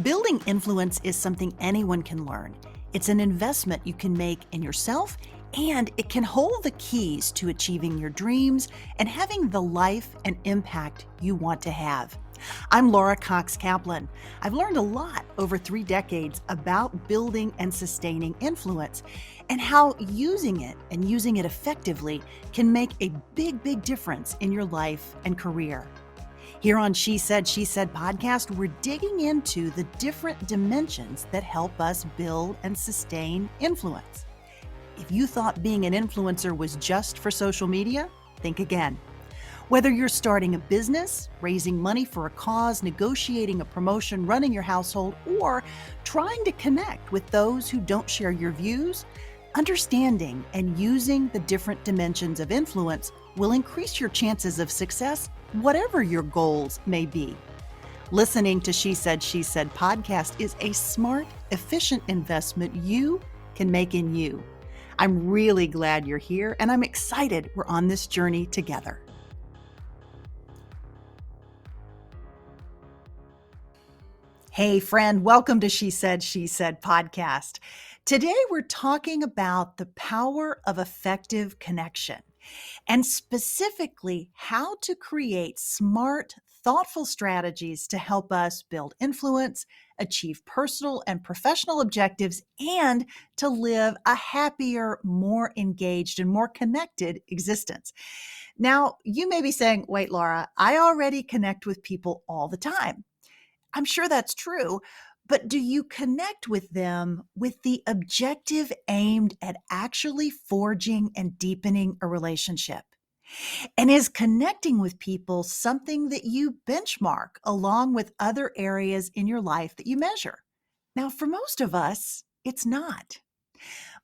Building influence is something anyone can learn. It's an investment you can make in yourself, and it can hold the keys to achieving your dreams and having the life and impact you want to have. I'm Laura Cox Kaplan. I've learned a lot over 3 decades about building and sustaining influence and how using it and using it effectively can make a big difference in your life and career. Here on She Said podcast, we're digging into the different dimensions that help us build and sustain influence. If you thought being an influencer was just for social media, think again. Whether you're starting a business, raising money for a cause, negotiating a promotion, running your household, or trying to connect with those who don't share your views, understanding and using the different dimensions of influence will increase your chances of success, whatever your goals may be. Listening to She Said podcast is a smart, efficient investment you can make in you. I'm really glad you're here, and I'm excited we're on this journey together. Hey friend, welcome to She Said podcast. Today we're talking about the power of effective connection, and specifically how to create smart, thoughtful strategies to help us build influence, achieve personal and professional objectives, and to live a happier, more engaged, and more connected existence. Now, you may be saying, wait, Laura, I already connect with people all the time. I'm sure that's true, but do you connect with them with the objective aimed at actually forging and deepening a relationship? And is connecting with people something that you benchmark along with other areas in your life that you measure? Now, for most of us, it's not.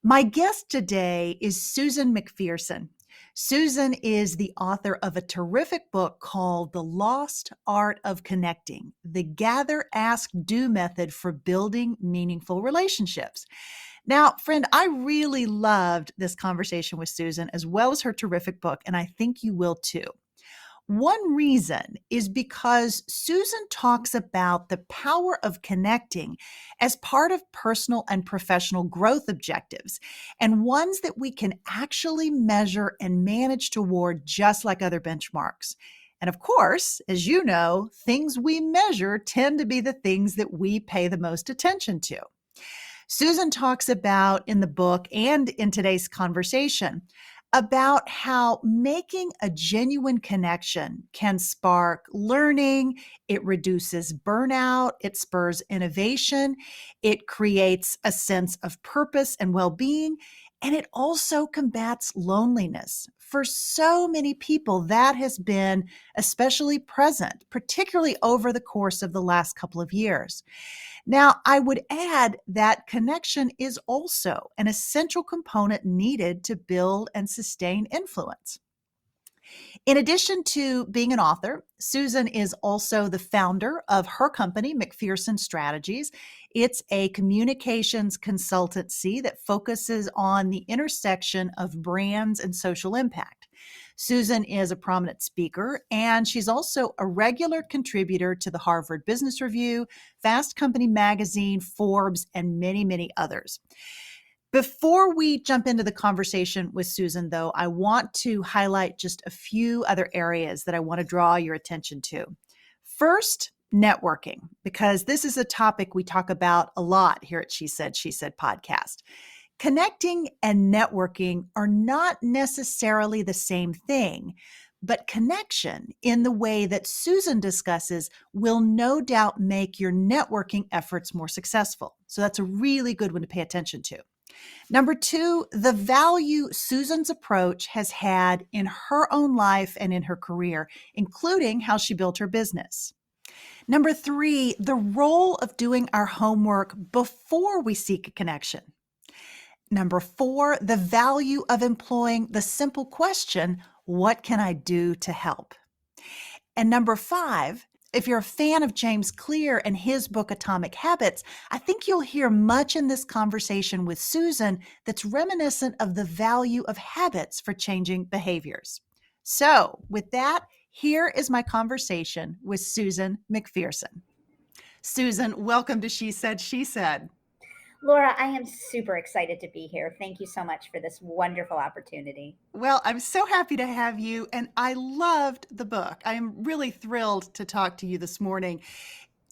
My guest today is Susan McPherson. Susan is the author of a terrific book called The Lost Art of Connecting, the Gather, Ask, Do method for building meaningful relationships. Now, friend, I really loved this conversation with Susan as well as her terrific book, and I think you will too. One reason is because Susan talks about the power of connecting as part of personal and professional growth objectives, and ones that we can actually measure and manage toward just like other benchmarks. And of course, as you know, things we measure tend to be the things that we pay the most attention to. Susan talks about in the book and in today's conversation about how making a genuine connection can spark learning, it reduces burnout, it spurs innovation, it creates a sense of purpose and well-being, and it also combats loneliness. For so many people, that has been especially present, particularly over the course of the last couple of years. Now, I would add that connection is also an essential component needed to build and sustain influence. In addition to being an author, Susan is also the founder of her company, McPherson Strategies. It's a communications consultancy that focuses on the intersection of brands and social impact. Susan is a prominent speaker, and she's also a regular contributor to the Harvard Business Review, Fast Company Magazine, Forbes, and many others. Before we jump into the conversation with Susan, though, I want to highlight just a few other areas that I want to draw your attention to. First, networking, because this is a topic we talk about a lot here at She Said podcast. Connecting and networking are not necessarily the same thing, but connection in the way that Susan discusses will no doubt make your networking efforts more successful. So that's a really good one to pay attention to. Number 2, the value Susan's approach has had in her own life and in her career, including how she built her business. Number 3, the role of doing our homework before we seek a connection. Number 4, the value of employing the simple question, what can I do to help? And number 5, if you're a fan of James Clear and his book, Atomic Habits, I think you'll hear much in this conversation with Susan that's reminiscent of the value of habits for changing behaviors. So with that, here is my conversation with Susan McPherson. Susan, welcome to She Said, She Said. Laura, I am super excited to be here. Thank you so much for this wonderful opportunity. Well, I'm so happy to have you, and I loved the book. I am really thrilled to talk to you this morning.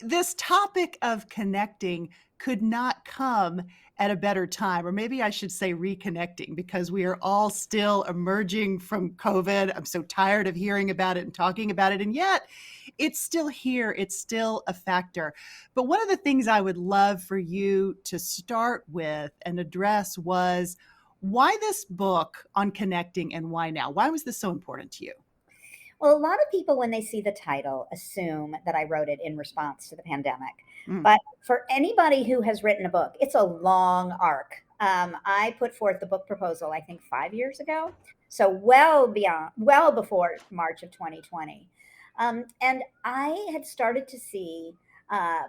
This topic of connecting could not come at a better time, or maybe I should say reconnecting, because we are all still emerging from COVID. I'm so tired of hearing about it and talking about it, and yet it's still here. It's still a factor. But one of the things I would love for you to start with and address was why this book on connecting and why now? Why was this so important to you? Well, a lot of people, when they see the title, assume that I wrote it in response to the pandemic. Mm, But for anybody who has written a book, it's a long arc. I put forth the book proposal, I think, 5 years ago. So well before March of 2020. And I had started to see,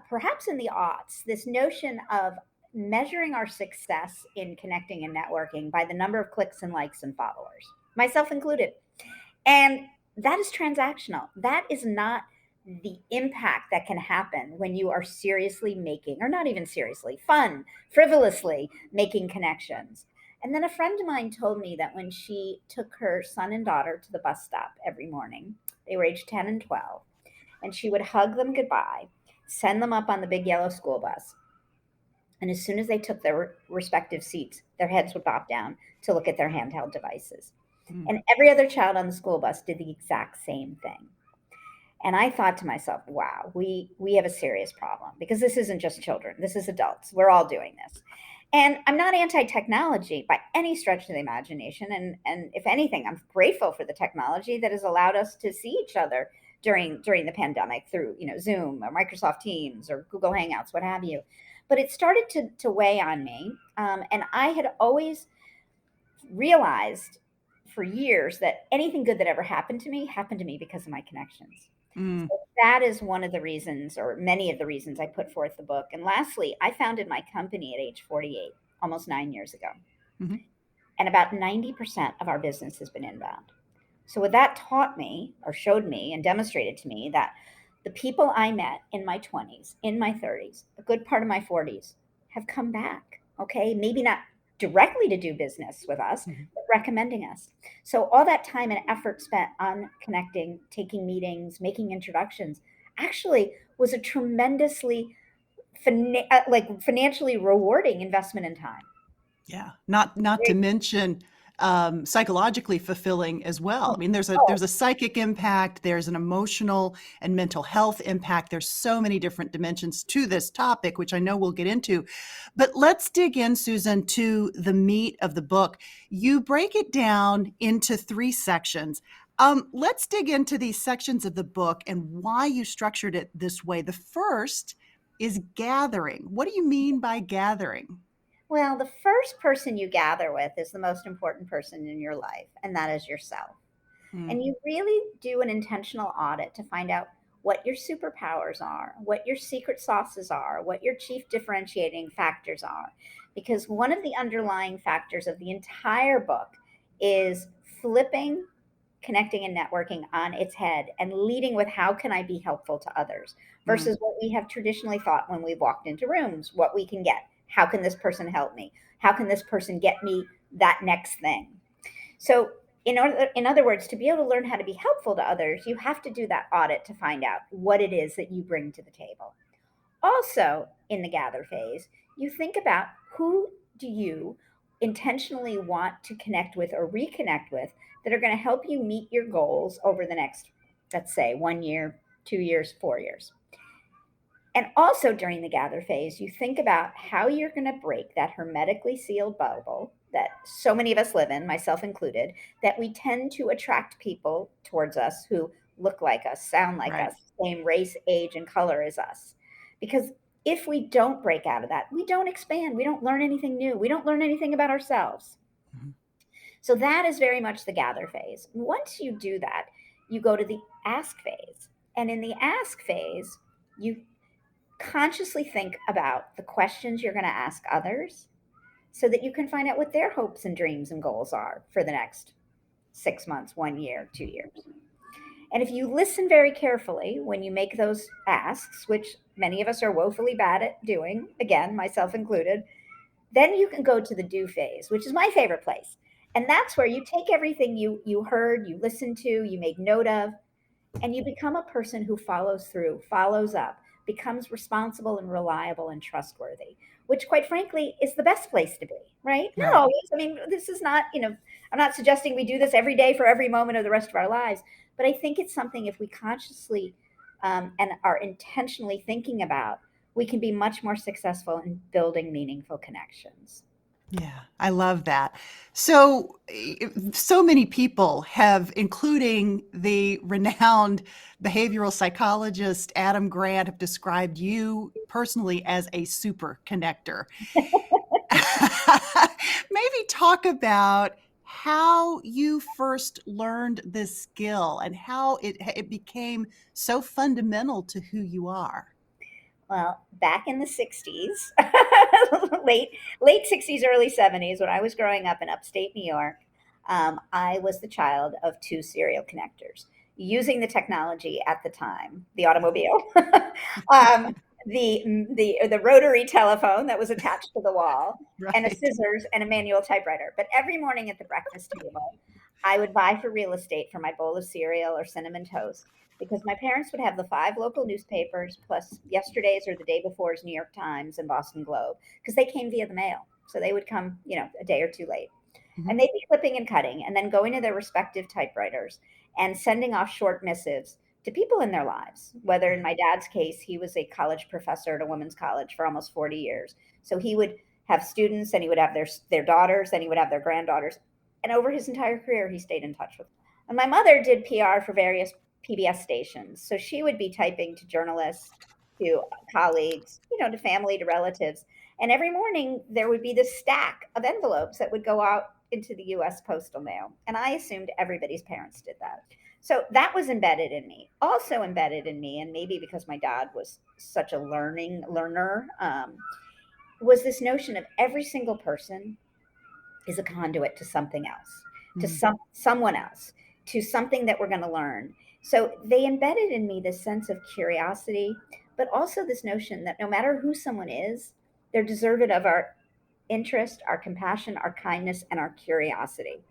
perhaps in the aughts, this notion of measuring our success in connecting and networking by the number of clicks and likes and followers, myself included. And that is transactional. That is not the impact that can happen when you are seriously making, or not even seriously, fun, frivolously making connections. And then a friend of mine told me that when she took her son and daughter to the bus stop every morning, they were aged 10 and 12, and she would hug them goodbye, send them up on the big yellow school bus. And as soon as they took their respective seats, their heads would bob down to look at their handheld devices. mm. And every other child on the school bus did the exact same thing. And I thought to myself, wow, we have a serious problem, because this isn't just children. This is adults. We're all doing this. And I'm not anti-technology by any stretch of the imagination. And if anything, I'm grateful for the technology that has allowed us to see each other during the pandemic through, Zoom or Microsoft Teams or Google Hangouts, what have you. But it started to weigh on me. And I had always realized for years that anything good that ever happened to me because of my connections. Mm. So that is one of the reasons, or many of the reasons, I put forth the book. And lastly, I founded my company at age 48, almost 9 years ago. Mm-hmm. And about 90% of our business has been inbound. So what that taught me, or showed me and demonstrated to me, that the people I met in my 20s, in my 30s, a good part of my 40s, have come back. Okay, maybe not directly to do business with us, Mm-hmm. but recommending us. So all that time and effort spent on connecting, taking meetings, making introductions, actually was a tremendously financially rewarding investment in time. Yeah, not to mention psychologically fulfilling as well. I mean, Oh, there's a psychic impact, there's an emotional and mental health impact. There's so many different dimensions to this topic, which I know we'll get into. But let's dig in, Susan, to the meat of the book. You break it down into three sections. Let's dig into these sections of the book and why you structured it this way. The first is gathering. What do you mean by gathering? well, the first person you gather with is the most important person in your life, and that is yourself. Mm, And you really do an intentional audit to find out what your superpowers are, what your secret sauces are, what your chief differentiating factors are. Because one of the underlying factors of the entire book is flipping connecting and networking on its head and leading with how can I be helpful to others mm, versus what we have traditionally thought when we've walked into rooms, what we can get. How can this person help me? How can this person get me that next thing? So, in other words, to be able to learn how to be helpful to others, you have to do that audit to find out what it is that you bring to the table. Also, in the gather phase, you think about who do you intentionally want to connect with or reconnect with that are going to help you meet your goals over the next, let's say, 1 year, 2 years, 4 years. And also during the gather phase, you think about how you're going to break that hermetically sealed bubble that so many of us live in, myself included, that we tend to attract people towards us who look like us, sound like right. us, same race, age, and color as us. Because if we don't break out of that, we don't expand, we don't learn anything new, we don't learn anything about ourselves. Mhm. So that is very much the gather phase. Once you do that, you go to the ask phase. And in the ask phase, you consciously think about the questions you're going to ask others so that you can find out what their hopes and dreams and goals are for the next 6 months, 1 year, 2 years. And if you listen very carefully when you make those asks, which many of us are woefully bad at doing, again, myself included. Then you can go to the do phase, which is my favorite place. And that's where you take everything you heard, you listened to, you made note of, and you become a person who follows through, follows up, becomes responsible and reliable and trustworthy, which quite frankly is the best place to be, right? Not Right. always. I mean, this is not, I'm not suggesting we do this every day for every moment of the rest of our lives, but I think it's something if we consciously and are intentionally thinking about, we can be much more successful in building meaningful connections. Yeah, I love that. So, so many people have, including the renowned behavioral psychologist Adam Grant, have described you personally as a super connector. Maybe talk about how you first learned this skill and how it became so fundamental to who you are. Well, back in the 60s, late late 60s, early 70s, when I was growing up in upstate New York, I was the child of two serial connectors using the technology at the time, the automobile, um, the rotary telephone that was attached to the wall, and a Right. scissors and a manual typewriter. But every morning at the breakfast table, I would vie for real estate for my bowl of cereal or cinnamon toast because my parents would have the five local newspapers plus yesterday's or the day before's New York Times and Boston Globe because they came via the mail. So they would come, a day or two late. Mhm. And they'd be clipping and cutting and then going to their respective typewriters and sending off short missives to people in their lives. Whether in my dad's case, he was a college professor at a women's college for almost 40 years. So he would have students and he would have their daughters and he would have their granddaughters. And over his entire career, he stayed in touch with them. And my mother did PR for various PBS stations. So she would be typing to journalists, to colleagues, to family, to relatives. And every morning there would be this stack of envelopes that would go out into the US postal mail. And I assumed everybody's parents did that. So that was embedded in me. Also embedded in me, and maybe because my dad was such a learner, was this notion of every single person is a conduit to something else, to Mm. someone else, to something that we're going to learn. So they embedded in me this sense of curiosity, but also this notion that no matter who someone is, they're deserving of our interest, our compassion, our kindness, and our curiosity.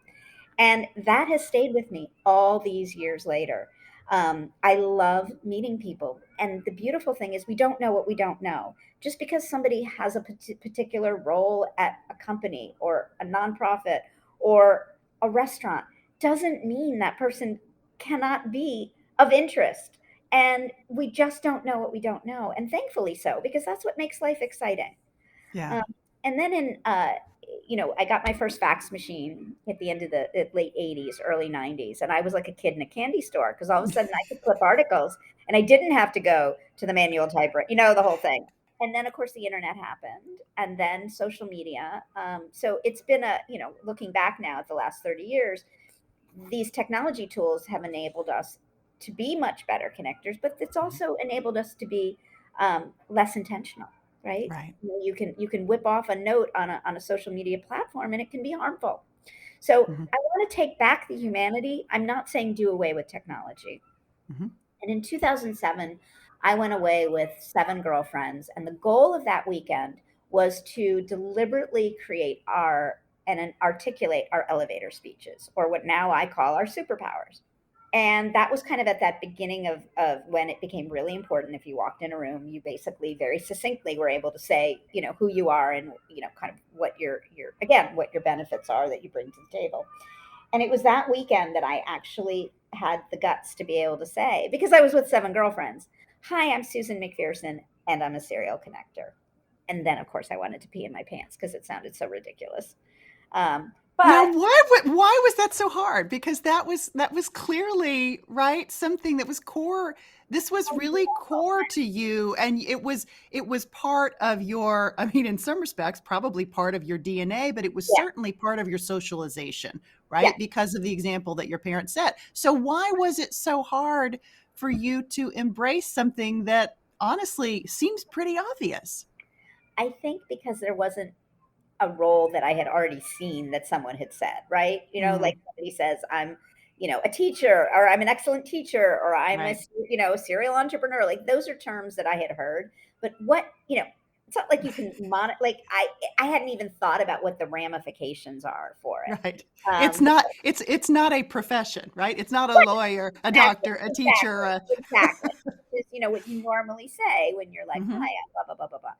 And that has stayed with me all these years later. I love meeting people. And the beautiful thing is, we don't know what we don't know. Just because somebody has a particular role at a company or a nonprofit or a restaurant doesn't mean that person cannot be of interest. And we just don't know what we don't know. And thankfully so, because that's what makes life exciting. Yeah. Um, and then I got my first fax machine at the end of the late 80s, early 90s. And I was like a kid in a candy store because all of a sudden I could clip articles and I didn't have to go to the manual typewriter, the whole thing. And then, of course, the internet happened and then social media. So it's been looking back now at the last 30 years, these technology tools have enabled us to be much better connectors, but it's Mhm. also enabled us to be less intentional, right? Right. You can whip off a note on a social media platform and it can be harmful. So Mhm. I want to take back the humanity. I'm not saying do away with technology. Mhm. And in 2007, I went away with seven girlfriends, and the goal of that weekend was to deliberately create and articulate our elevator speeches, or what now I call our superpowers. And that was kind of at that beginning of when it became really important. If you walked in a room, you basically very succinctly were able to say, who you are and, kind of what what your benefits are that you bring to the table. And it was that weekend that I actually had the guts to be able to say, because I was with seven girlfriends, "Hi, I'm Susan McPherson, and I'm a serial connector." And then, of course, I wanted to pee in my pants because it sounded so ridiculous. Now, But why was that so hard? Because that was clearly, right, something that was core. This was really core to you, and it was part of your, I mean, in some respects, probably part of your DNA, but it was yeah, certainly part of your socialization, yeah, right? Because of the example that your parents set. So why was it so hard for you to embrace something that honestly seems pretty obvious? I think because there wasn't a role that I had already seen that someone had said, right? Like Mm, somebody says, I'm, a teacher, or I'm an excellent teacher, or I'm a Right. serial entrepreneur. Like those are terms that I had heard, but it's not like you can like I hadn't even thought about what the ramifications are for it. Right. Um, It's not a profession, right? It's not a Right, lawyer, a exactly, doctor, a teacher, exactly, exactly. Just, what you normally say when you're like, "Hi, Mhm. I'm blah, blah, blah, blah, blah."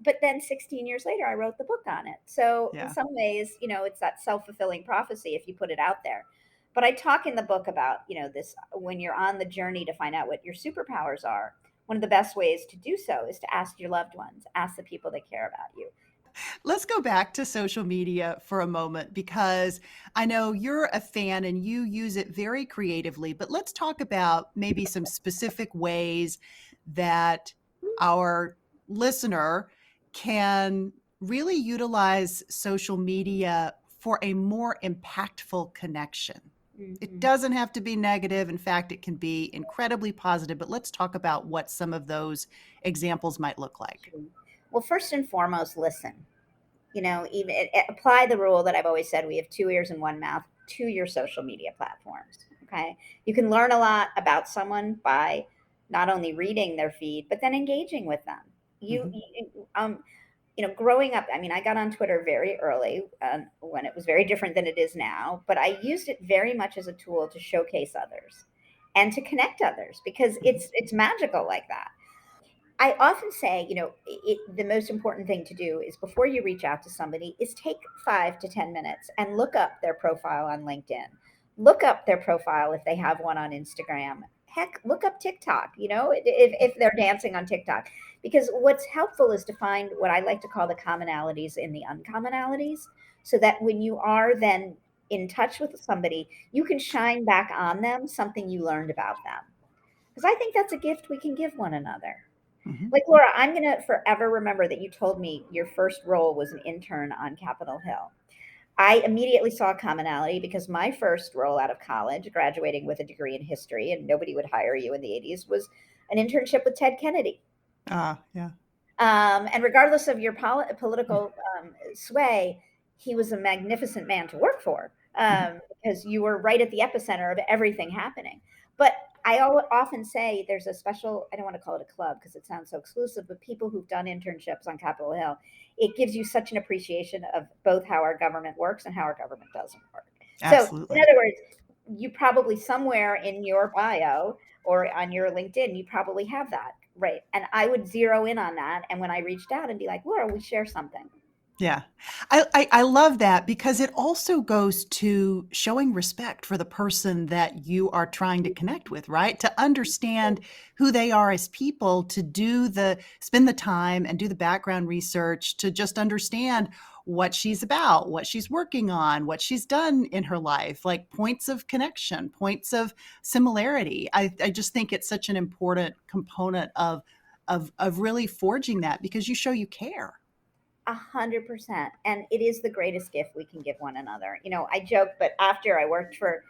But then 16 years later, I wrote the book on it. So in Yeah. some ways, it's that self-fulfilling prophecy if you put it out there. But I talk in the book about, this when you're on the journey to find out what your superpowers are, one of the best ways to do so is to ask your loved ones, ask the people that care about you. Let's go back to social media for a moment because I know you're a fan and you use it very creatively, but let's talk about maybe some specific ways that our listener can really utilize social media for a more impactful connection. It Mhm. doesn't have to be negative. In fact, it can be incredibly positive, but let's talk about what some of those examples might look like. Well, first and foremost, listen. Even apply the rule that I've always said, we have two ears and one mouth to your social media platforms. Okay. You can learn a lot about someone by not only reading their feed, but then engaging with them. Mhm. Growing up, I mean, I got on Twitter very early when it was very different than it is now, but I used it very much as a tool to showcase others and to connect others because Mhm. it's magical like that. I often say, the most important thing to do is before you reach out to somebody is take 5 to 10 minutes and look up their profile on LinkedIn. Look up their profile if they have one on Instagram. Heck, look up TikTok, if they're dancing on TikTok. Because what's helpful is to find what I like to call the commonalities in the uncommonalities so that when you are then in touch with somebody, you can shine back on them something you learned about them. Because I think that's a gift we can give one another. Mhm. Like, Laura, I'm going to forever remember that you told me your first role was an intern on Capitol Hill. I immediately saw a commonality because my first role out of college, graduating with a degree in history, and nobody would hire you in the 80s, was an internship with Ted Kennedy. Ah, yeah. And regardless of your political sway, he was a magnificent man to work for Mhm. because you were right at the epicenter of everything happening. But I often say there's a special, I don't want to call it a club because it sounds so exclusive, but people who've done internships on Capitol Hill, it gives you such an appreciation of both how our government works and how our government doesn't work. So, in Absolutely. other words, you probably somewhere in your bio or on your LinkedIn, you probably have that. Right. And I would zero in on that. And when I reached out and be like, Laura, we share something. Yeah. I love that because it also goes to showing respect for the person that you are trying to connect with, right? To understand who they are as people, to spend the time and do the background research to just understand what she's about, what she's working on, what she's done in her life, like points of connection, points of similarity. I just think it's such an important component of really forging that because you show you care. 100%. And it is the greatest gift we can give one another. I joke, but after I worked for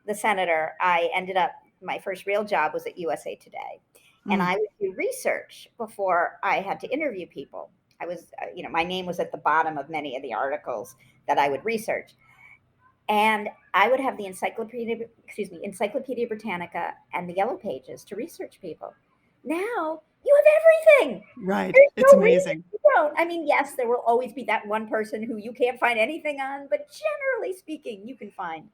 the senator, I ended up, my first real job was at USA Today. And Mm. I would do research before I had to interview people. I was, my name was at the bottom of many of the articles that I would research. And I would have the Encyclopedia Britannica and the Yellow Pages to research people. Now you have everything. Right. There's It's no reason amazing. you don't. I mean, yes, there will always be that one person who you can't find anything on, but generally speaking, you can find,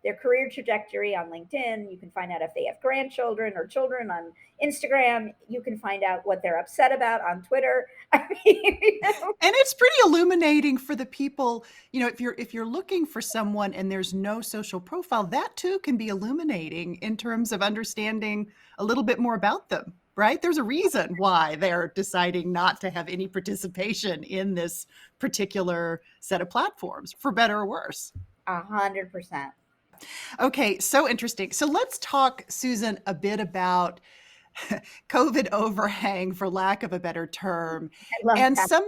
their career trajectory on LinkedIn. You can find out if they have grandchildren or children on Instagram. You can find out what they're upset about on Twitter. I mean, And it's pretty illuminating for the people, if you're looking for someone and there's no social profile, that too can be illuminating in terms of understanding a little bit more about them, right? There's a reason why they're deciding not to have any participation in this particular set of platforms, for better or worse. 100%. Okay, so interesting. So let's talk, Susan, a bit about COVID overhang, for lack of a better term, I love and that. some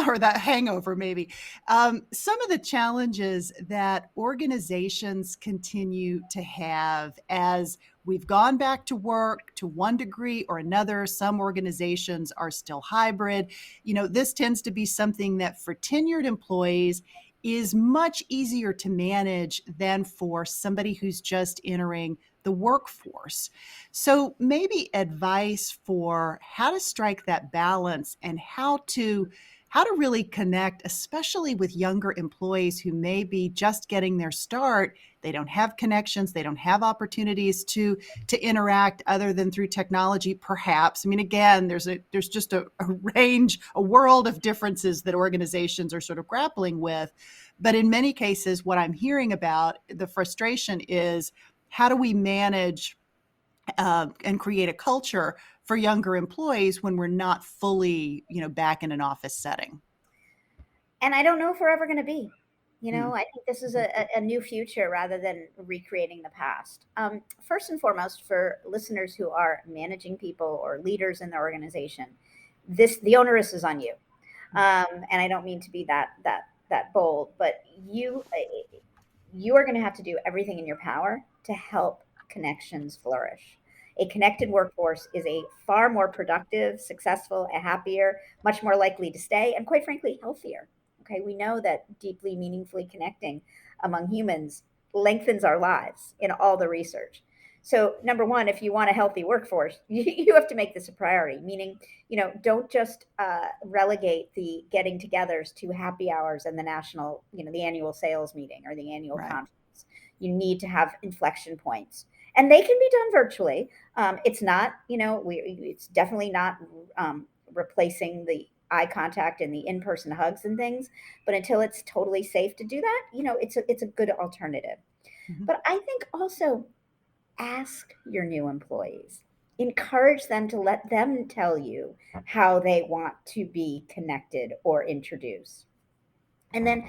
or that hangover maybe. Some of the challenges that organizations continue to have as we've gone back to work to one degree or another. Some organizations are still hybrid. This tends to be something that for tenured employees is much easier to manage than for somebody who's just entering the workforce. So, maybe advice for how to strike that balance and how to really connect, especially with younger employees who may be just getting their start. They don't have connections, they don't have opportunities to interact other than through technology, perhaps. I mean, again, there's just a range, a world of differences that organizations are sort of grappling with. But in many cases, what I'm hearing about, the frustration is, how do we manage and create a culture for younger employees when we're not fully, back in an office setting? And I don't know if we're ever going to be. Mm-hmm. I think this is a new future rather than recreating the past. First and foremost, for listeners who are managing people or leaders in their organization, the onus is on you. And I don't mean to be that bold, but you are going to have to do everything in your power to help connections flourish. A connected workforce is a far more productive, successful, a happier, much more likely to stay, and quite frankly, healthier. Okay, we know that deeply, meaningfully connecting among humans lengthens our lives in all the research. So, number one, if you want a healthy workforce, you have to make this a priority, meaning, don't just relegate the getting togethers to happy hours and the national, the annual sales meeting or the annual Right. conference. You need to have inflection points. And they can be done virtually. It's not, it's definitely not replacing the eye contact and the in-person hugs and things. But until it's totally safe to do that, it's a good alternative. Mm-hmm. But I think also ask your new employees, encourage them to let them tell you how they want to be connected or introduced. And then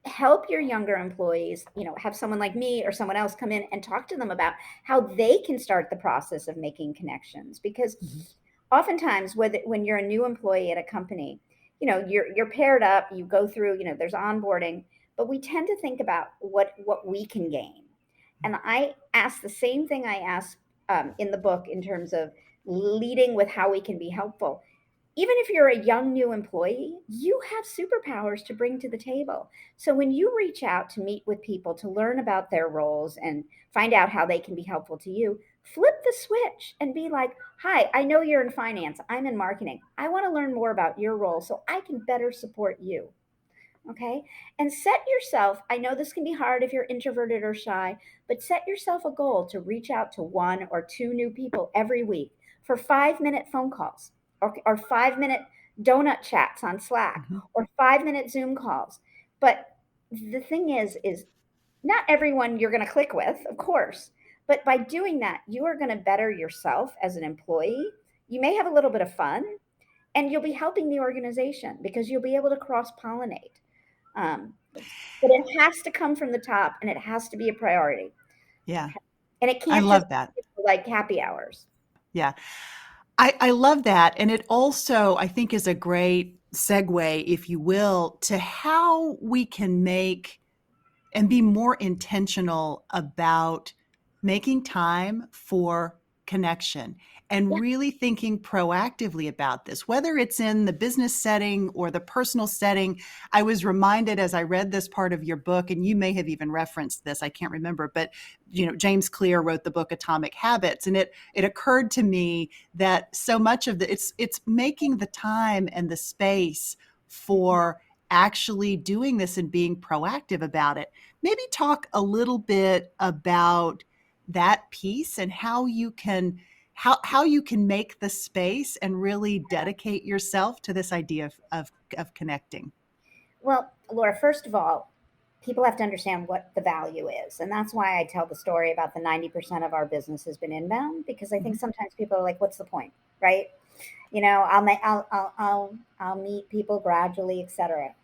help your younger employees, have someone like me or someone else come in and talk to them about how they can start the process of making connections. Because Mm-hmm. oftentimes when you're a new employee at a company, you're paired up, you go through, there's onboarding, but we tend to think about what we can gain. And I ask the same thing I ask in the book in terms of leading with how we can be helpful. Even if you're a young new employee, you have superpowers to bring to the table. So when you reach out to meet with people to learn about their roles and find out how they can be helpful to you, flip the switch and be like, "Hi, I know you're in finance. I'm in marketing. I want to learn more about your role so I can better support you." Okay. And set yourself, I know this can be hard if you're introverted or shy, but set yourself a goal to reach out to one or two new people every week for 5-minute phone calls or 5-minute donut chats on Slack Mm-hmm. or 5-minute Zoom calls. But the thing is not everyone you're going to click with, of course. But by doing that, you are going to better yourself as an employee. You may have a little bit of fun and you'll be helping the organization because you'll be able to cross pollinate. But it has to come from the top and it has to be a priority. Yeah, And it I can't just love that. be like happy hours. Yeah. I love that. And it also, I think, is a great segue, if you will, to how we can make and be more intentional about making time for connection and Yeah. really thinking proactively about this, whether it's in the business setting or the personal setting. I was reminded as I read this part of your book, and you may have even referenced this, I can't remember, but James Clear wrote the book Atomic Habits, and it occurred to me that so much of it's making the time and the space for actually doing this and being proactive about it. Maybe talk a little bit about that piece and how you can make the space and really dedicate yourself to this idea of connecting. Well, Laura, first of all, people have to understand what the value is. And that's why I tell the story about the 90% of our business has been inbound, because I think Mhm. sometimes people are like, what's the point? Right? I'll meet people gradually, etc.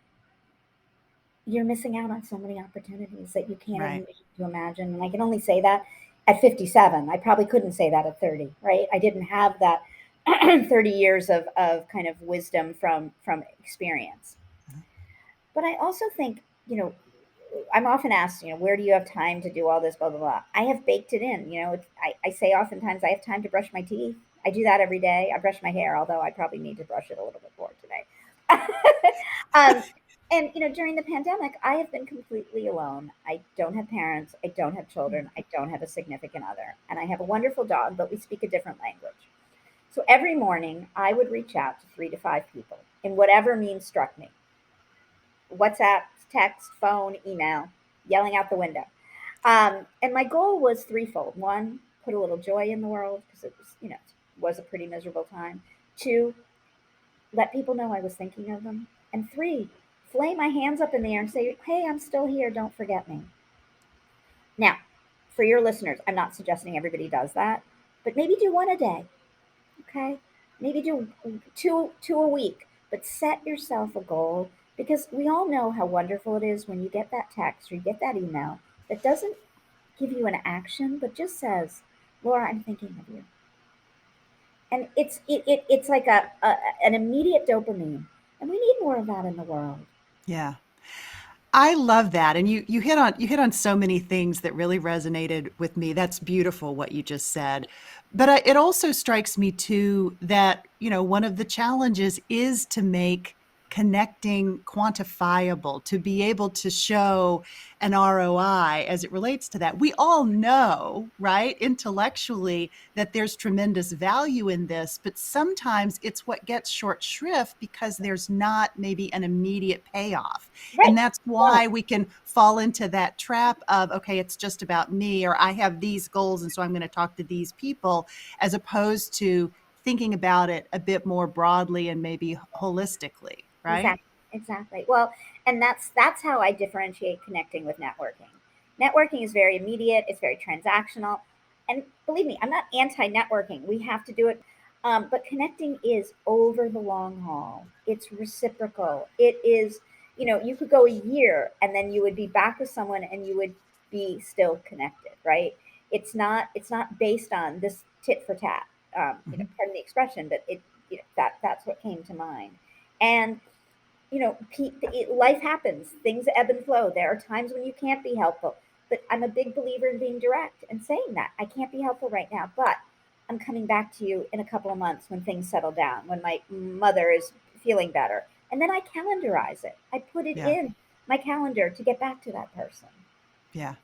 You're missing out on so many opportunities that you can't even Right. begin to imagine. And I can only say that at 57. I probably couldn't say that at 30, right? I didn't have that 30 years of kind of wisdom from experience. But I also think, I'm often asked, where do you have time to do all this, blah, blah, blah. I have baked it in. I say oftentimes I have time to brush my teeth. I do that every day. I brush my hair, although I probably need to brush it a little bit more today. um, And during the pandemic, I have been completely alone. I don't have parents, I don't have children, I don't have a significant other, and I have a wonderful dog, but we speak a different language. So every morning, I would reach out to 3 to 5 people in whatever means struck me: WhatsApp, text, phone, email, yelling out the window. And my goal was threefold. One, put a little joy in the world because it was a pretty miserable time. Two, let people know I was thinking of them. And three, flay my hands up in the air and say, hey, I'm still here. Don't forget me. Now, for your listeners, I'm not suggesting everybody does that, but maybe do one a day. Okay. Maybe do two a week, but set yourself a goal, because we all know how wonderful it is when you get that text or you get that email that doesn't give you an action, but just says, Laura, I'm thinking of you. And it's like an immediate dopamine. And we need more of that in the world. Yeah. I love that. And you hit on so many things that really resonated with me. That's beautiful what you just said. But it also strikes me too that, one of the challenges is to make connecting quantifiable, to be able to show an ROI as it relates to that. We all know, right, intellectually that there's tremendous value in this, but sometimes it's what gets short shrift because there's not maybe an immediate payoff. Right. And that's Yeah. why we can fall into that trap of, okay, it's just about me, or I have these goals. And so I'm going to talk to these people, as opposed to thinking about it a bit more broadly and maybe holistically, right? Exactly. Exactly. Well, and that's how I differentiate connecting with networking. Networking is very immediate, it's very transactional. And believe me, I'm not anti-networking. We have to do it. But connecting is over the long haul. It's reciprocal. It is, you could go a year and then you would be back with someone and you would be still connected, right? It's not based on this tit for tat. Mhm. Pardon the expression, but that's what came to mind. And life happens, things ebb and flow. There are times when you can't be helpful, but I'm a big believer in being direct and saying that I can't be helpful right now, but I'm coming back to you in a couple of months when things settle down, when my mother is feeling better. And then I calendarize it. I put it Yeah. in my calendar to get back to that person. Yeah.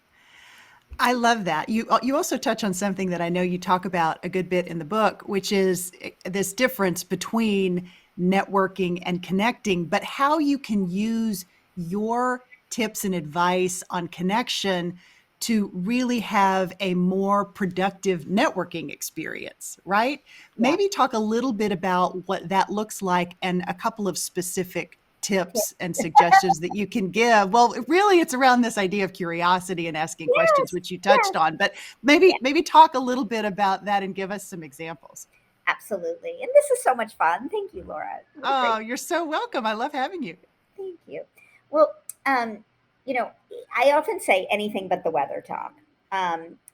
I love that. You also touch on something that I know you talk about a good bit in the book, which is this difference between networking and connecting, but how you can use your tips and advice on connection to really have a more productive networking experience, right? Yeah. Maybe talk a little bit about what that looks like and a couple of specific tips and suggestions that you can give. Well, really it's around this idea of curiosity and asking questions, Yes. which you touched Yes. on, but Yeah. maybe talk a little bit about that and give us some examples. Absolutely. And this is so much fun. Thank you, Laura. What a Oh, great. you're so welcome. I love having you. Thank you. Well, um, you know, I often say anything but the weather talk.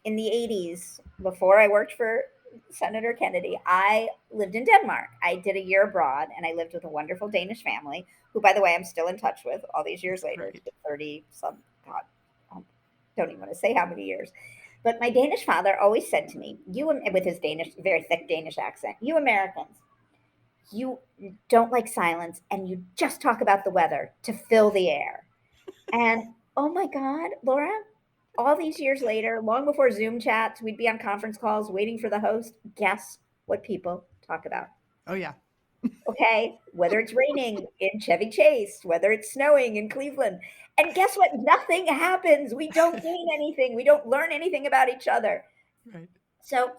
In the 80s, before I worked for Senator Kennedy, I lived in Denmark. I did a year abroad and I lived with a wonderful Danish family, who, by the way, I'm still in touch with all these years That's later, great. 30 some, God, I don't even want to say how many years. But my Danish father always said to me, with his Danish, very thick Danish accent, you Americans, you don't like silence and you just talk about the weather to fill the air. And oh my God, Laura, all these years later, long before Zoom chats, we'd be on conference calls waiting for the host. Guess what people talk about? Oh yeah. Okay. Whether it's raining in Chevy Chase, whether it's snowing in Cleveland. And guess what? Nothing happens. We don't gain anything. We don't learn anything about each other. Right. So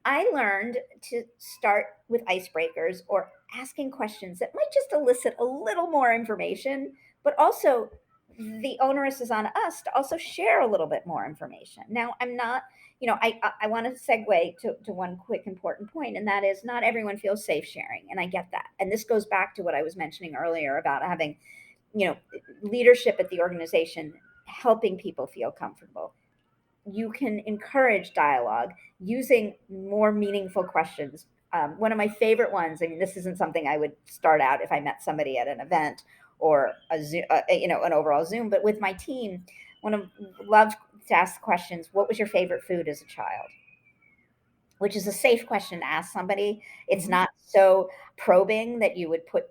I learned to start with icebreakers or asking questions that might just elicit a little more information, but also the onus is on us to also share a little bit more information. Now, I'm not, I want to segue to one quick important point, and that is not everyone feels safe sharing. And I get that. And this goes back to what I was mentioning earlier about having, you know, leadership at the organization helping people feel comfortable. You can encourage dialogue using more meaningful questions. One of my favorite ones, I mean, this isn't something I would start out if I met somebody at an event or a Zoom, an overall Zoom, but with my team, one of love to ask questions. What was your favorite food as a child? Which is a safe question to ask somebody. It's Mhm. not so probing that you would put,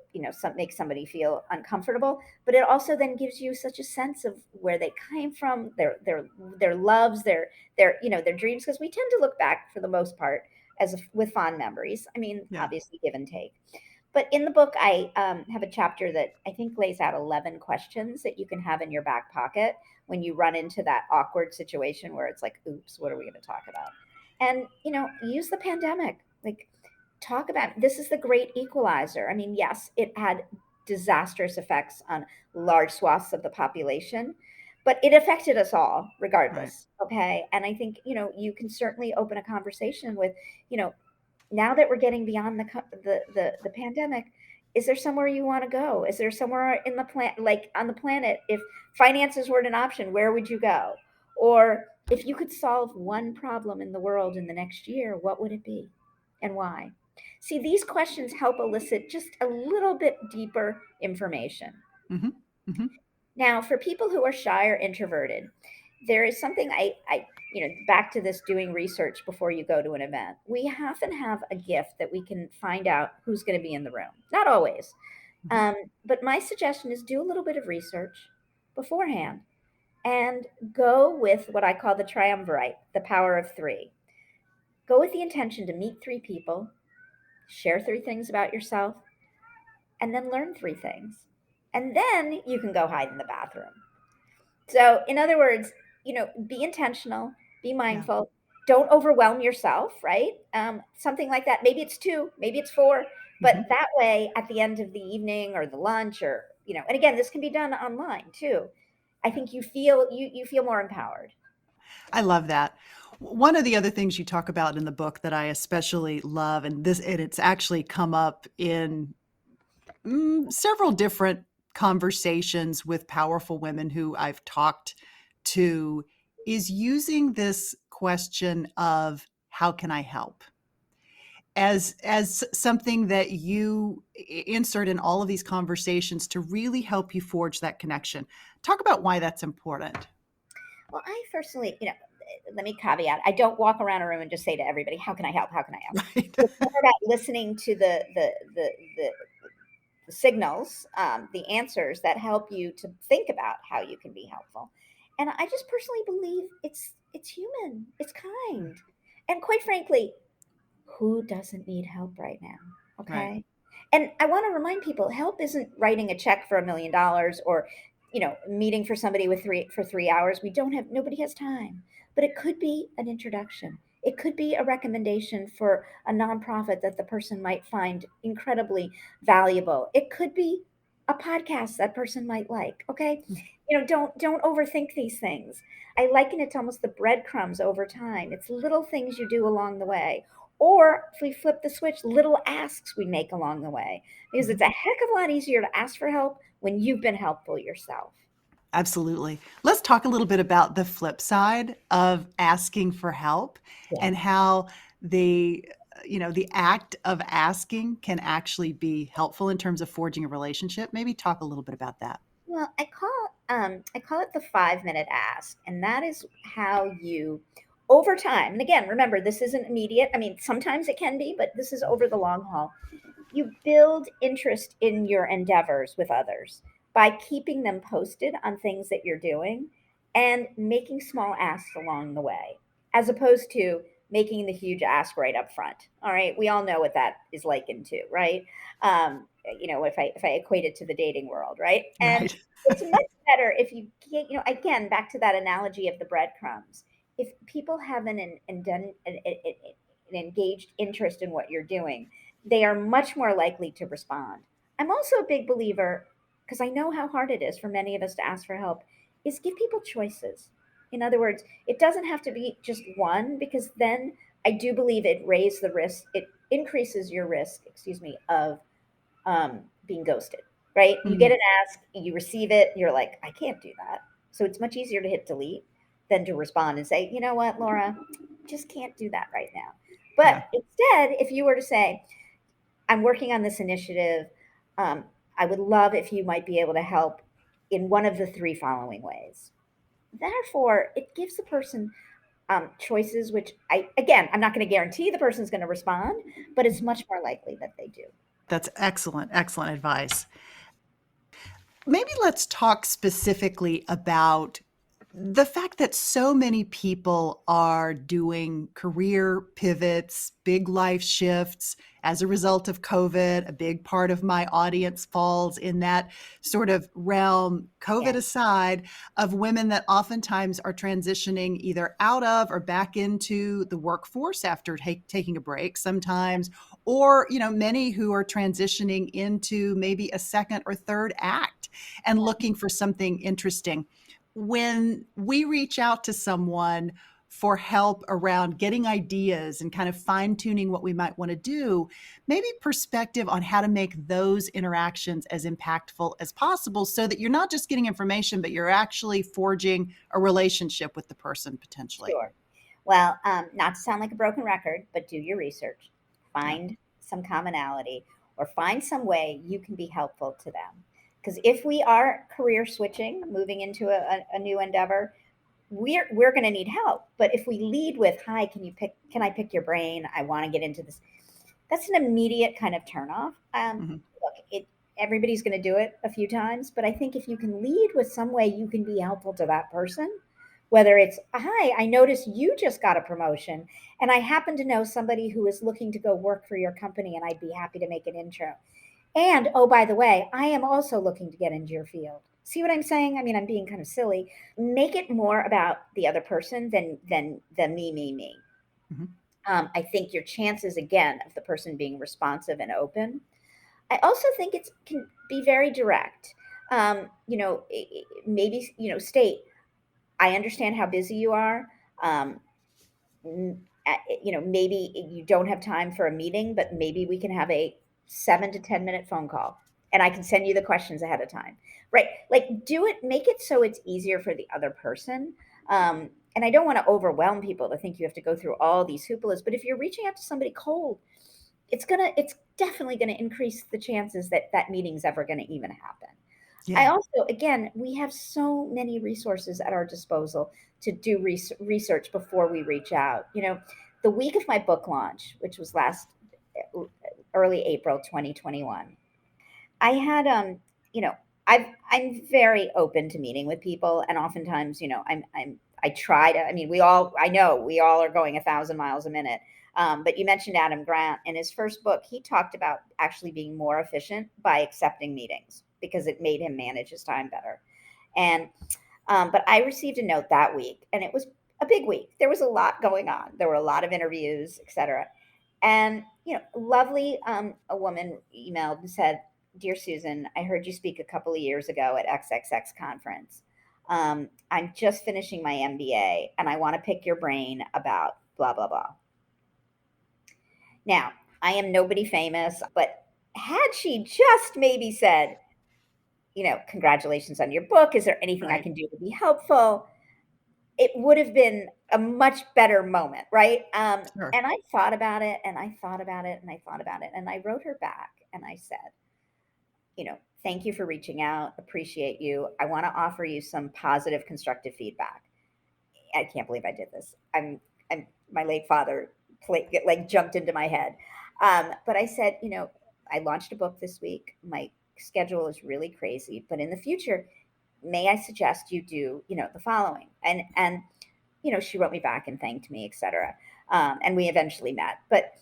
make somebody feel uncomfortable. But it also then gives you such a sense of where they came from, their loves, their dreams, because we tend to look back for the most part with fond memories. I mean, Yeah. obviously give and take. But in the book, I have a chapter that I think lays out 11 questions that you can have in your back pocket when you run into that awkward situation where it's like, oops, what are we going to talk about? And, use the pandemic. Like, talk about this is the great equalizer. I mean, yes, it had disastrous effects on large swaths of the population, but it affected us all Right. regardless. Okay. And I think, you can certainly open a conversation with, you know, now that we're getting beyond the pandemic, is there somewhere you want to go? Is there somewhere in the planet, like on the planet, if finances weren't an option, where would you go? Or if you could solve one problem in the world in the next year, what would it be and why? See, these questions help elicit just a little bit deeper information. Hmm. Hmm. Now, for people who are shy or introverted, there is something back to this doing research before you go to an event. We often have a gift that we can find out who's going to be in the room. Not always. Hmm. But my suggestion is do a little bit of research beforehand and go with what I call the triumvirate, the power of three. Go with the intention to meet three people, share three things about yourself, and then learn three things. And then you can go hide in the bathroom. So, in other words, be intentional, be Yeah. mindful, don't overwhelm yourself, right? Something like that. Maybe it's two, maybe it's four, but Hmm. that way, at the end of the evening or the lunch, or and again, this can be done online too. I think you feel more empowered. I love that. One of the other things you talk about in the book that I especially love, and it's actually come up in several different conversations with powerful women who I've talked to, is using this question of how can I help as something that you insert in all of these conversations to really help you forge that connection. Talk about why that's important. Well, I personally, let me caveat. I don't walk around a room and just say to everybody, "How can I help? How can I help?" Right. It's more about listening to the signals, the answers that help you to think about how you can be helpful. And I just personally believe it's human, it's kind, and quite frankly, who doesn't need help right now? Right. Okay. And I want to remind people help isn't writing a check for $1 million or, meeting for somebody for 3 hours. Nobody has time, but it could be an introduction. It could be a recommendation for a nonprofit that the person might find incredibly valuable. It could be a podcast that person might like. Okay. Don't overthink these things. I liken it to almost the breadcrumbs over time. It's little things you do along the way, or if we flip the switch, little asks we make along the way, because Mhm. it's a heck of a lot easier to ask for help when you've been helpful yourself. Absolutely. Let's talk a little bit about the flip side of asking for help Yeah. and how the act of asking can actually be helpful in terms of forging a relationship. Maybe talk a little bit about that. Well, I call it the 5 minute ask, and that is how you, over time. And again, remember, this isn't immediate. I mean, sometimes it can be, but this is over the long haul. You build interest in your endeavors with others by keeping them posted on things that you're doing and making small asks along the way, as opposed to making the huge ask right up front. All right, we all know what that is likened to, right? If I equate it to the dating world, right? And Right. it's much better if you get, again, back to that analogy of the breadcrumbs. If people have an engaged interest in what you're doing, they are much more likely to respond. I'm also a big believer, because I know how hard it is for many of us to ask for help, is give people choices. In other words, it doesn't have to be just one, because then I do believe it increases your risk, excuse me, of being ghosted, right? You get Mhm. an ask, you receive it, you're like, I can't do that. So it's much easier to hit delete than to respond and say, you know what, Laura, just can't do that right now. But Yeah. instead, if you were to say, I'm working on this initiative, um, I would love if you might be able to help in one of the three following ways. Therefore, it gives the person choices, which again, I'm not going to guarantee the person's going to respond, but it's much more likely that they do. That's excellent, excellent advice. Maybe let's talk specifically about the fact that so many people are doing career pivots, big life shifts as a result of COVID. A big part of my audience falls in that sort of realm, COVID Yeah, aside, of women that oftentimes are transitioning either out of or back into the workforce after taking a break sometimes, or, many who are transitioning into maybe a second or third act and yeah, looking for something interesting. When we reach out to someone for help around getting ideas and kind of fine tuning what we might want to do, maybe perspective on how to make those interactions as impactful as possible so that you're not just getting information, but you're actually forging a relationship with the person potentially. sure. Well, not to sound like a broken record, but do your research. Yeah. Find some commonality or find some way you can be helpful to them. Because if we are career switching, moving into a new endeavor, we're going to need help. But if we lead with, "Hi, can I pick your brain? I want to get into this." That's an immediate kind of turnoff. Mhm. Look, everybody's going to do it a few times, but I think if you can lead with some way you can be helpful to that person, whether it's, "Hi, I noticed you just got a promotion, and I happen to know somebody who is looking to go work for your company, and I'd be happy to make an intro. And oh, by the way, I am also looking to get into your field." See what I'm saying? I mean, I'm being kind of silly. Make it more about the other person than the me. Mhm. I think your chances again of the person being responsive and open. I also think it can be very direct. Maybe state, "I understand how busy you are. Um, maybe you don't have time for a meeting, but maybe we can have a 7 to 10 minute phone call, and I can send you the questions ahead of time." Right? Like, do it, make it so it's easier for the other person. And I don't want to overwhelm people to think you have to go through all these hoopalas, but if you're reaching out to somebody cold, it's definitely gonna increase the chances that that meeting's ever gonna even happen. I Yeah. also, again, we have so many resources at our disposal to do research before we reach out. The week of my book launch, which was last early April 2021, I had you know, I'm very open to meeting with people, and oftentimes, I try to. I mean, I know we all are going 1,000 miles a minute. But you mentioned Adam Grant in his first book. He talked about actually being more efficient by accepting meetings because it made him manage his time better. And but I received a note that week, and it was a big week. There was a lot going on. There were a lot of interviews, etc. And lovely, a woman emailed and said, "Dear Susan, I heard you speak a couple of years ago at XXX conference. I'm just finishing my MBA, and I want to pick your brain about blah blah blah." Now, I am nobody famous, but had she just maybe said, "Congratulations on your book. Is there anything I Right. can do to be helpful?" It would have been a much better moment, right? Sure. And I thought about it, and I thought about it, and I thought about it, and I wrote her back, and I said, "Thank you for reaching out. Appreciate you. I want to offer you some positive, constructive feedback." I can't believe I did this. My late father like jumped into my head. But I said, "I launched a book this week. My schedule is really crazy, but in the future, may I suggest you do, the following?" And she wrote me back and thanked me, etc. And we eventually met. But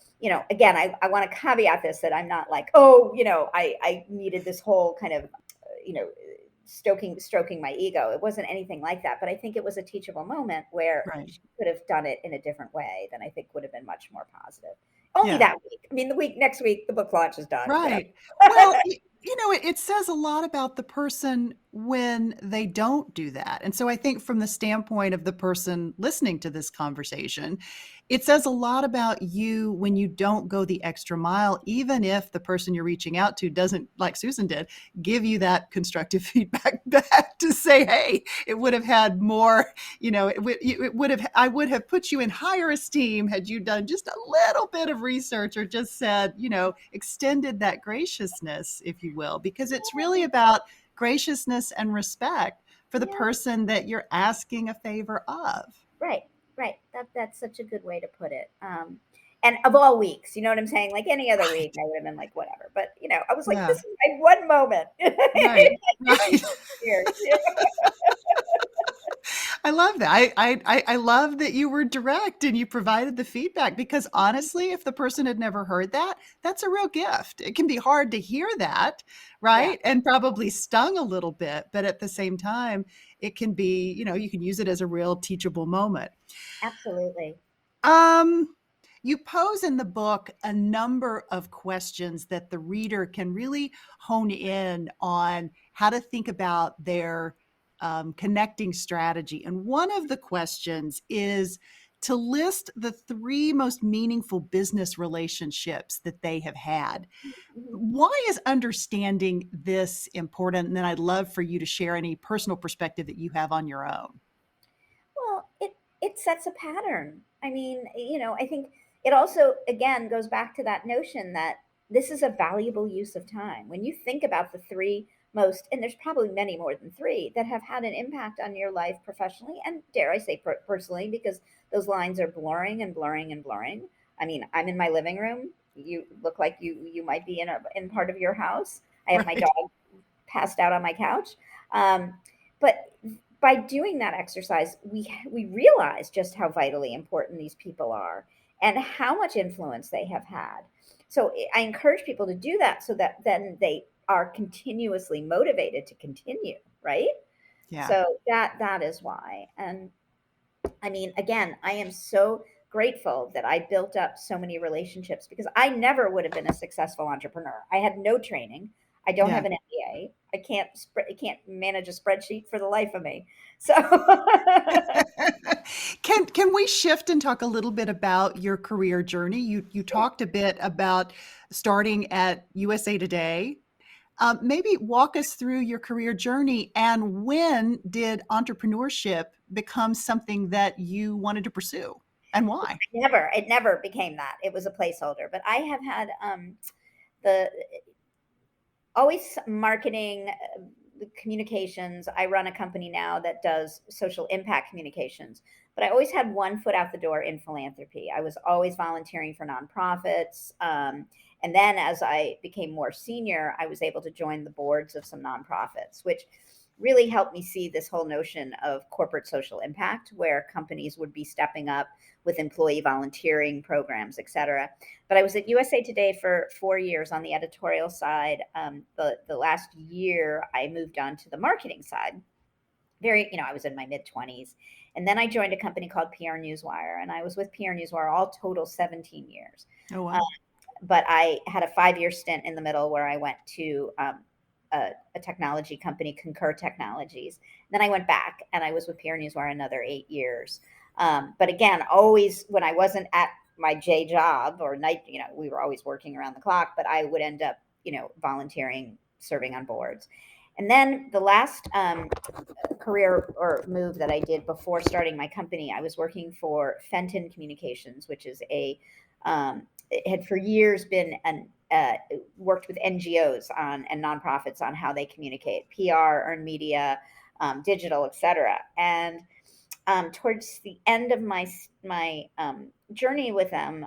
again, I want to caveat this, that I'm not like, "Oh, I needed this whole kind of, you know, stroking my ego." It wasn't anything like that. But I think it was a teachable moment where Right. she could have done it in a different way than I think would have been much more positive. Only Yeah. that week. I mean, next week, the book launch is done. Whatever. Right. Well, it says a lot about the person when they don't do that. And so I think from the standpoint of the person listening to this conversation, it says a lot about you when you don't go the extra mile, even if the person you're reaching out to doesn't, like Susan did, give you that constructive feedback back to say, hey, it would have had more, I would have put you in higher esteem had you done just a little bit of research or just said, extended that graciousness, if you will, because it's really about graciousness and respect for the Yeah, person that you're asking a favor of. right. right. That's such a good way to put it. And of all weeks, you know what I'm saying? Like any other week, I would have been like, whatever. But I was like, this Yeah, is my one moment. right, Give me right. years. I love that. I love that you were direct and you provided the feedback because honestly, if the person had never heard that, that's a real gift. It can be hard to hear that, Yeah, right? And probably stung a little bit, but at the same time, it can be, you can use it as a real teachable moment. absolutely. Um, you pose in the book a number of questions that the reader can really hone in on how to think about their connecting strategy. And one of the questions is to list the three most meaningful business relationships that they have had. Mhm. Why is understanding this important? And then I'd love for you to share any personal perspective that you have on your own. Well, it sets a pattern. I mean, I think it also again goes back to that notion that this is a valuable use of time. When you think about the three most, and there's probably many more than three that have had an impact on your life professionally and dare I say personally, because those lines are blurring and blurring and blurring. I mean, I'm in my living room. You look like you might be in part of your house. I have my Right. dog passed out on my couch. But by doing that exercise, we realize just how vitally important these people are and how much influence they have had. So I encourage people to do that so that then they are continuously motivated to continue, right? Yeah. So that is why. And I mean, again, I am so grateful that I built up so many relationships because I never would have been a successful entrepreneur. I had no training. I don't have Yeah. an MBA. I can't manage a spreadsheet for the life of me. So Can we shift and talk a little bit about your career journey? You yeah. talked a bit about starting at USA Today. Maybe walk us through your career journey and when did entrepreneurship become something that you wanted to pursue and why? It never became that. It was a placeholder. But I have had the always marketing, communications. I run a company now that does social impact communications, but I always had one foot out the door in philanthropy. I was always volunteering for nonprofits. And then as I became more senior, I was able to join the boards of some nonprofits, which really helped me see this whole notion of corporate social impact, where companies would be stepping up with employee volunteering programs, et cetera. But I was at USA Today for 4 years on the editorial side. The last year, I moved on to the marketing side. I was in my mid 20s. And then I joined a company called PR Newswire, and I was with PR Newswire all total 17 years. Oh, Uh, wow. but I had a 5 year stint in the middle where I went to a technology company, Concur Technologies. Then I went back and I was with PR Newswire another 8 years. But again, always when I wasn't at my J job or night, we were always working around the clock, but I would end up, volunteering, serving on boards. And then the last career or move that I did before starting my company, I was working for Fenton Communications, which is it had for years been worked with NGOs and nonprofits on how they communicate, PR, earned media, digital, etc. And towards the end of my journey with them,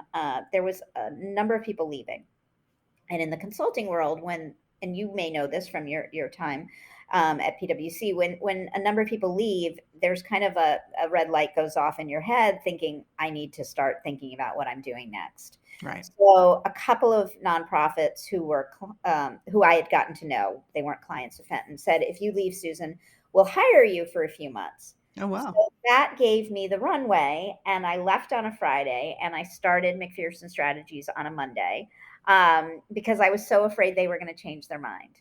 there was a number of people leaving, and in the consulting world, and you may know this from your time at PwC, when a number of people leave, there's kind of a red light goes off in your head, thinking I need to start thinking about what I'm doing next. Right. So a couple of nonprofits who I had gotten to know, they weren't clients of Fenton, said, if you leave, Susan, we'll hire you for a few months. Oh, So wow. that gave me the runway, and I left on a Friday, and I started McPherson Strategies on a Monday, because I was so afraid they were going to change their mind.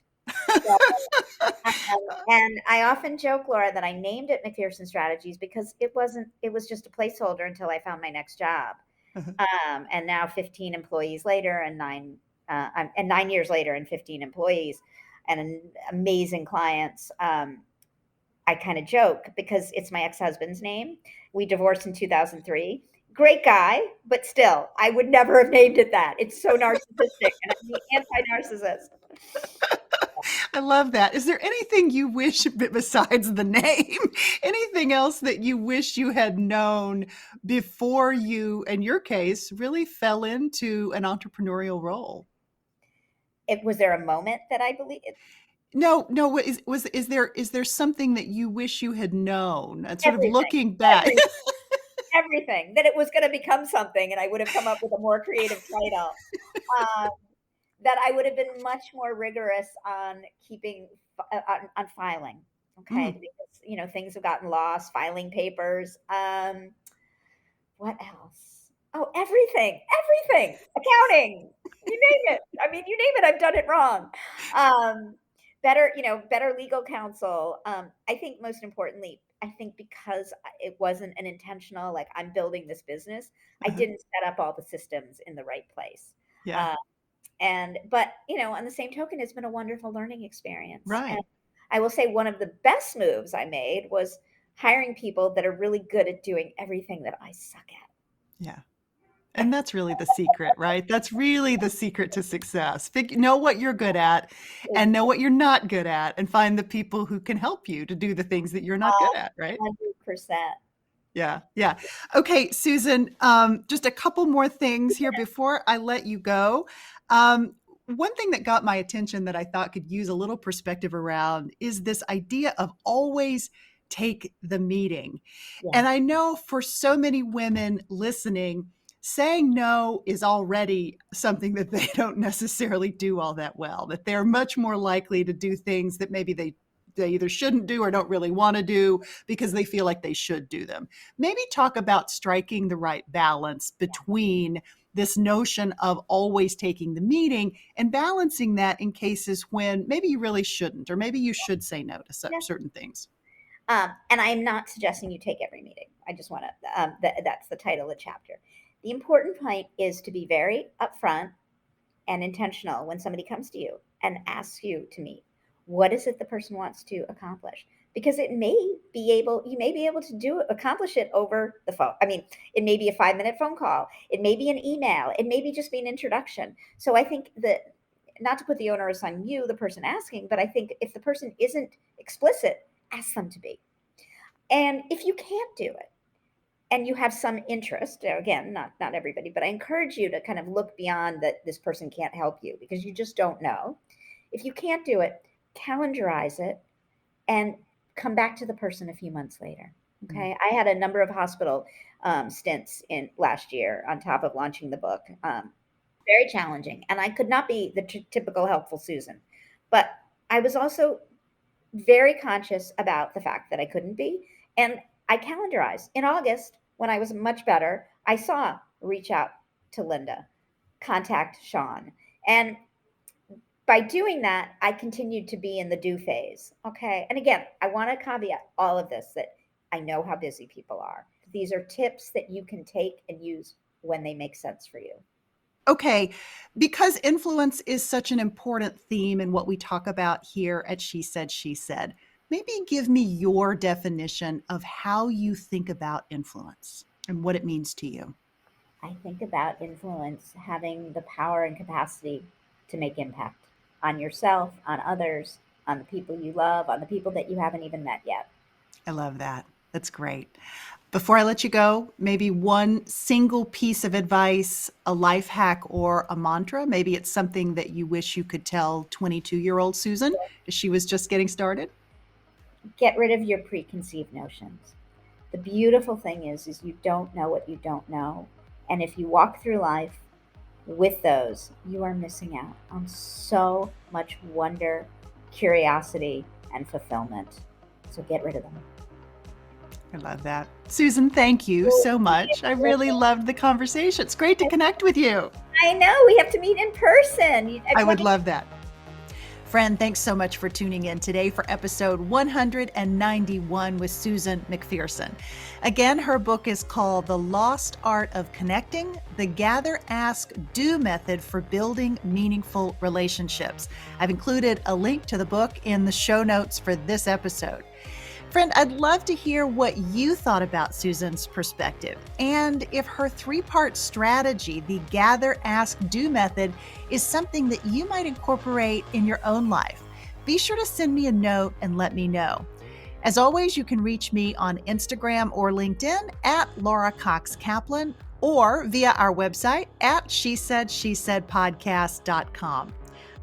So, and I often joke, Laura, that I named it McPherson Strategies because it was just a placeholder until I found my next job. And now 15 employees later and 9 years later and 15 employees and amazing clients. I kind of joke because it's my ex-husband's name. We divorced in 2003. Great guy, but still, I would never have named it that. It's so narcissistic, and I'm the anti-narcissist. I love that. Is there anything you wish, besides the name, anything else that you wish you had known before you, in your case, really fell into an entrepreneurial role? Was there a moment that I believe No, no. Is there something that you wish you had known? And sort of everything, looking back. every, everything that it was going to become something, and I would have come up with a more creative title. Um, that I would have been much more rigorous on keeping on filing. Okay, Mm, because things have gotten lost, filing papers. What else? Oh, everything, accounting. You name it. I mean, you name it. I've done it wrong. Um, better legal counsel. I think most importantly, I think because it wasn't an intentional, like I'm building this business, I uh-huh. didn't set up all the systems in the right place. Yeah. Uh, but on the same token, it's been a wonderful learning experience. And Right. I will say one of the best moves I made was hiring people that are really good at doing everything that I suck Yeah. And that's really the secret, right? That's really the secret to success. Know what you're good at at. and know what you're not good at, and find the people who can help you to do the things that you're not good at, right? 100%. Yeah, yeah. Okay, Susan, just a couple more things here before I let you go. One thing that got my attention that I thought could use a little perspective around is this idea of always take the meeting. Yeah. And I know for so many women listening, saying no is already something that they don't necessarily do all that well, that they're much more likely to do things that maybe they either shouldn't do or don't really want to do because they feel like they should do them. Maybe talk about striking the right balance between this notion of always taking the meeting and balancing that in cases when maybe you really shouldn't, or maybe you should say no to Yeah. certain things. And I am not suggesting you take every meeting. I just want to, that's the title of the chapter. The important point is to be very upfront and intentional when somebody comes to you and asks you to meet. What is it the person wants to accomplish? Because you may be able to accomplish it over the phone. I mean, it may be a 5-minute phone call. It may be an email. It may be just be an introduction. So I think that, not to put the onus on you, the person asking, but I think if the person isn't explicit, ask them to be. And if you can't do it, and you have some interest, again, not everybody, but I encourage you to kind of look beyond that this person can't help you because you just don't know. If you can't do it, calendarize it and come back to the person a few months later. Okay. I had a number of hospital stints in last year on top of launching the book. Very challenging. And I could not be the typical helpful Susan, but I was also very conscious about the fact that I couldn't be. And I calendarized in August when I was much better. I saw reach out to Linda, contact Sean. And by doing that, I continued to be in the do phase. Okay. And again, I want to caveat all of this that I know how busy people are. These are tips that you can take and use when they make sense for you. Okay, because influence is such an important theme in what we talk about here at She Said, maybe give me your definition of how you think about influence and what it means to you. I think about influence having the power and capacity to make impact on yourself, on others, on the people you love, on the people that you haven't even met yet. I love that. That's great. Before I let you go, maybe one single piece of advice, a life hack, or a mantra. Maybe it's something that you wish you could tell 22-year-old Susan as she was just getting started. Get rid of your preconceived notions. The beautiful thing is you don't know what you don't know. And if you walk through life with those, you are missing out on so much wonder, curiosity, and fulfillment. So get rid of them. I love that. Susan, thank you so much. I really loved the conversation. It's great to connect with you. I know, we have to meet in person. I would love that. Friend, thanks so much for tuning in today for episode 191 with Susan McPherson. Again, her book is called The Lost Art of Connecting, the Gather, Ask, Do method for building meaningful relationships. I've included a link to the book in the show notes for this episode. Friend, I'd love to hear what you thought about Susan's perspective and if her 3-part strategy, the Gather, Ask, Do method, is something that you might incorporate in your own life. be sure to send me a note and let me know. As always, you can reach me on Instagram or LinkedIn at Laura Cox Kaplan or via our website at SheSaidSheSaidPodcast.com.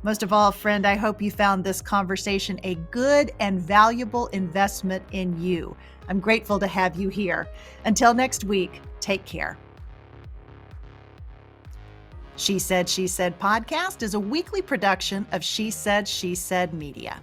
Most of all, friend, I hope you found this conversation a good and valuable investment in you. I'm grateful to have you here. Until next week, take care. She Said, She Said podcast is a weekly production of She Said, She Said Media.